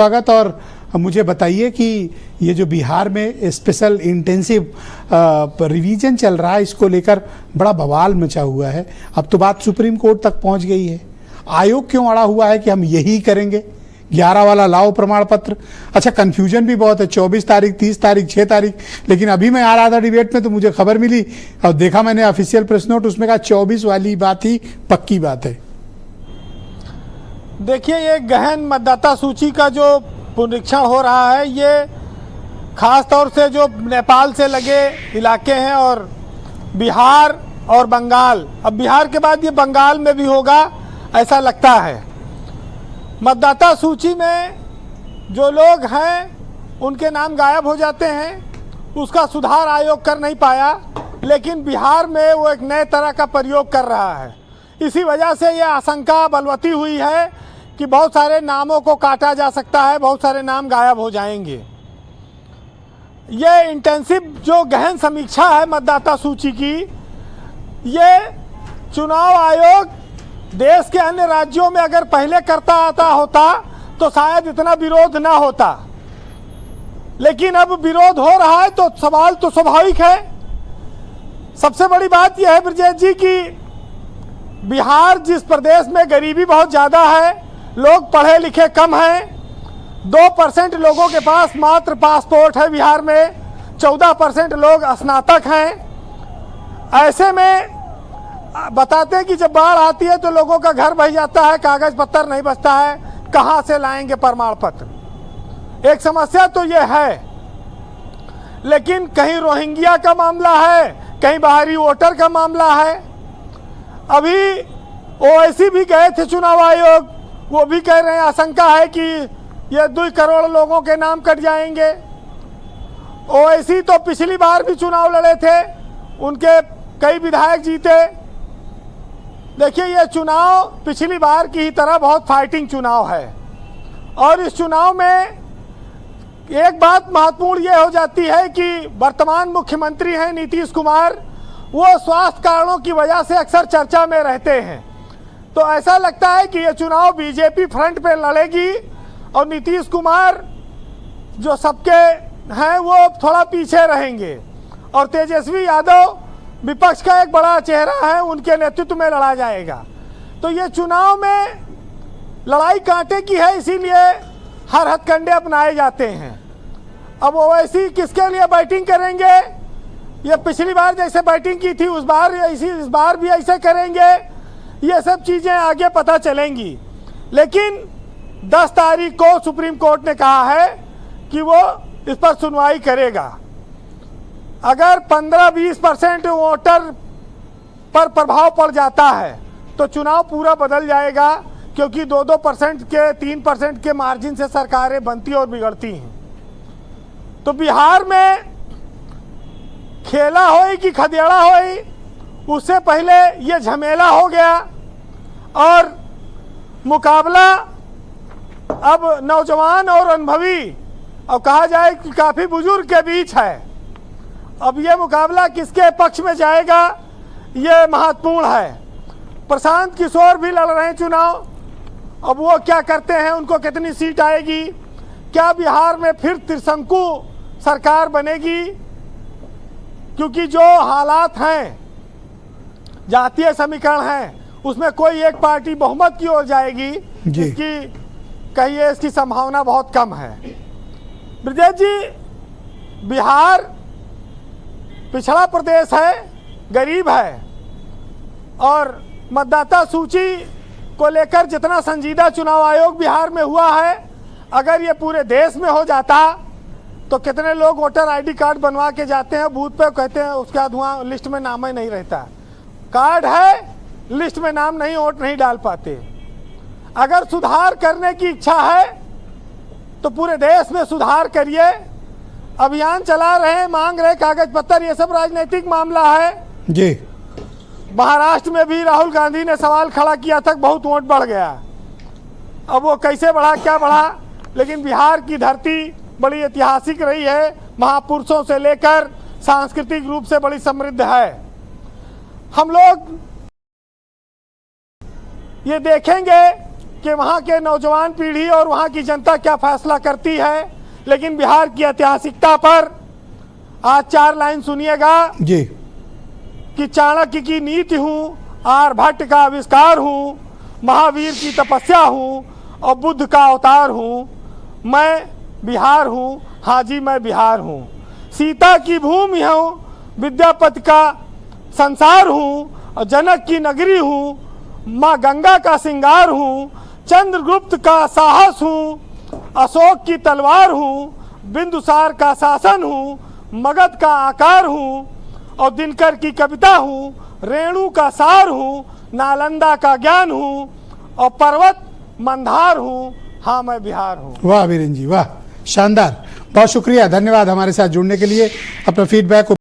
स्वागत। और मुझे बताइए कि ये जो बिहार में स्पेशल इंटेंसिव रिवीजन चल रहा है, इसको लेकर बड़ा बवाल मचा हुआ है। अब तो बात सुप्रीम कोर्ट तक पहुंच गई है। आयोग क्यों अड़ा हुआ है कि हम यही करेंगे, 11 वाला लाओ प्रमाण पत्र। अच्छा, कंफ्यूजन भी बहुत है, 24 तारीख, 30 तारीख, 6 तारीख। लेकिन अभी मैं आ रहा था डिबेट में तो मुझे खबर मिली और देखा मैंने ऑफिशियल प्रेस नोट, उसमें कहा 24 वाली बात ही पक्की बात है। देखिए, ये गहन मतदाता सूची का जो पुनरीक्षण हो रहा है, ये खास तौर से जो नेपाल से लगे इलाके हैं और बिहार और बंगाल, अब बिहार के बाद ये बंगाल में भी होगा ऐसा लगता है। मतदाता सूची में जो लोग हैं उनके नाम गायब हो जाते हैं, उसका सुधार आयोग कर नहीं पाया, लेकिन बिहार में वो एक नए तरह का प्रयोग कर रहा है। इसी वजह से ये आशंका बलवती हुई है कि बहुत सारे नामों को काटा जा सकता है, बहुत सारे नाम गायब हो जाएंगे। ये इंटेंसिव जो गहन समीक्षा है मतदाता सूची की, ये चुनाव आयोग देश के अन्य राज्यों में अगर पहले करता आता होता तो शायद इतना विरोध ना होता, लेकिन अब विरोध हो रहा है तो सवाल तो स्वाभाविक है। सबसे बड़ी बात यह है ब्रजेश जी की बिहार जिस प्रदेश में गरीबी बहुत ज़्यादा है, लोग पढ़े लिखे कम हैं, 2% लोगों के पास मात्र पासपोर्ट है बिहार में, 14% लोग स्नातक हैं। ऐसे में बताते हैं कि जब बाढ़ आती है तो लोगों का घर बह जाता है, कागज पत्तर नहीं बचता है, कहाँ से लाएंगे प्रमाण पत्र। एक समस्या तो ये है, लेकिन कहीं रोहिंग्या का मामला है, कहीं बाहरी वोटर का मामला है। अभी ओवैसी भी गए थे चुनाव आयोग, वो भी कह रहे हैं आशंका है कि ये 2 करोड़ लोगों के नाम कट जाएंगे। ओवैसी तो पिछली बार भी चुनाव लड़े थे, उनके कई विधायक जीते। देखिए, ये चुनाव पिछली बार की ही तरह बहुत फाइटिंग चुनाव है, और इस चुनाव में एक बात महत्वपूर्ण ये हो जाती है कि वर्तमान मुख्यमंत्री हैं नीतीश कुमार, वो स्वास्थ्य कारणों की वजह से अक्सर चर्चा में रहते हैं। तो ऐसा लगता है कि ये चुनाव बीजेपी फ्रंट पे लड़ेगी और नीतीश कुमार जो सबके हैं वो थोड़ा पीछे रहेंगे, और तेजस्वी यादव विपक्ष का एक बड़ा चेहरा है, उनके नेतृत्व में लड़ा जाएगा। तो ये चुनाव में लड़ाई कांटे की है, इसीलिए हर हथकंडे अपनाए जाते हैं। अब ओवैसी किसके लिए बैटिंग करेंगे, ये पिछली बार जैसे बैटिंग की थी इस बार भी ऐसे करेंगे, ये सब चीज़ें आगे पता चलेंगी। लेकिन 10 तारीख को सुप्रीम कोर्ट ने कहा है कि वो इस पर सुनवाई करेगा। अगर 15-20% वोटर पर प्रभाव पड़ जाता है तो चुनाव पूरा बदल जाएगा, क्योंकि 2-2% के 3% के मार्जिन से सरकारें बनती और बिगड़ती हैं। तो बिहार में खेला होई कि खदेड़ा होई, उससे पहले ये झमेला हो गया, और मुकाबला अब नौजवान और अनुभवी और कहा जाए कि काफ़ी बुजुर्ग के बीच है। अब ये मुकाबला किसके पक्ष में जाएगा, ये महत्वपूर्ण है। प्रशांत किशोर भी लड़ रहे हैं चुनाव, अब वो क्या करते हैं, उनको कितनी सीट आएगी, क्या बिहार में फिर त्रिशंकु सरकार बनेगी, क्योंकि जो हालात हैं, जातीय समीकरण हैं, उसमें कोई एक पार्टी बहुमत की ओर जाएगी, जिसकी कहिए इसकी संभावना बहुत कम है। ब्रजेश जी, बिहार पिछड़ा प्रदेश है, गरीब है, और मतदाता सूची को लेकर जितना संजीदा चुनाव आयोग बिहार में हुआ है, अगर ये पूरे देश में हो जाता तो कितने लोग वोटर आईडी कार्ड बनवा के जाते हैं बूथ पे, कहते हैं उसके बाद वहाँ लिस्ट में नाम ही नहीं रहता, कार्ड है लिस्ट में नाम नहीं, वोट नहीं डाल पाते। अगर सुधार करने की इच्छा है तो पूरे देश में सुधार करिए। अभियान चला रहे हैं, मांग रहे कागज पत्तर, ये सब राजनीतिक मामला है जी। महाराष्ट्र में भी राहुल गांधी ने सवाल खड़ा किया था, बहुत वोट बढ़ गया। अब वो कैसे बढ़ा, क्या बढ़ा, लेकिन बिहार की धरती बड़ी ऐतिहासिक रही है, महापुरुषों से लेकर सांस्कृतिक रूप से बड़ी समृद्ध है। हम लोग ये देखेंगे कि वहाँ के नौजवान पीढ़ी और वहाँ की जनता क्या फैसला करती है, लेकिन बिहार की ऐतिहासिकता पर आज 4 लाइन सुनिएगा जी। कि चाणक्य की नीति हूँ, आर्यभट्ट का आविष्कार हूँ, महावीर की तपस्या हूँ और बुद्ध का अवतार हूँ। मैं बिहार हूँ, हाँ जी मैं बिहार हूँ। सीता की भूमि हूँ, विद्यापति का संसार हूँ और जनक की नगरी हूँ। माँ गंगा का श्रृंगार हूँ, चंद्रगुप्त का साहस हूँ, अशोक की तलवार हूँ, बिंदुसार का शासन हूँ, मगध का आकार हूँ और दिनकर की कविता हूँ, रेणु का सार हूँ, नालंदा का ज्ञान हूँ और पर्वत मंदार हूँ। हाँ मैं बिहार हूँ। वाह वीरेन जी वाह, शानदार। बहुत शुक्रिया, धन्यवाद हमारे साथ जुड़ने के लिए। अपना फीडबैक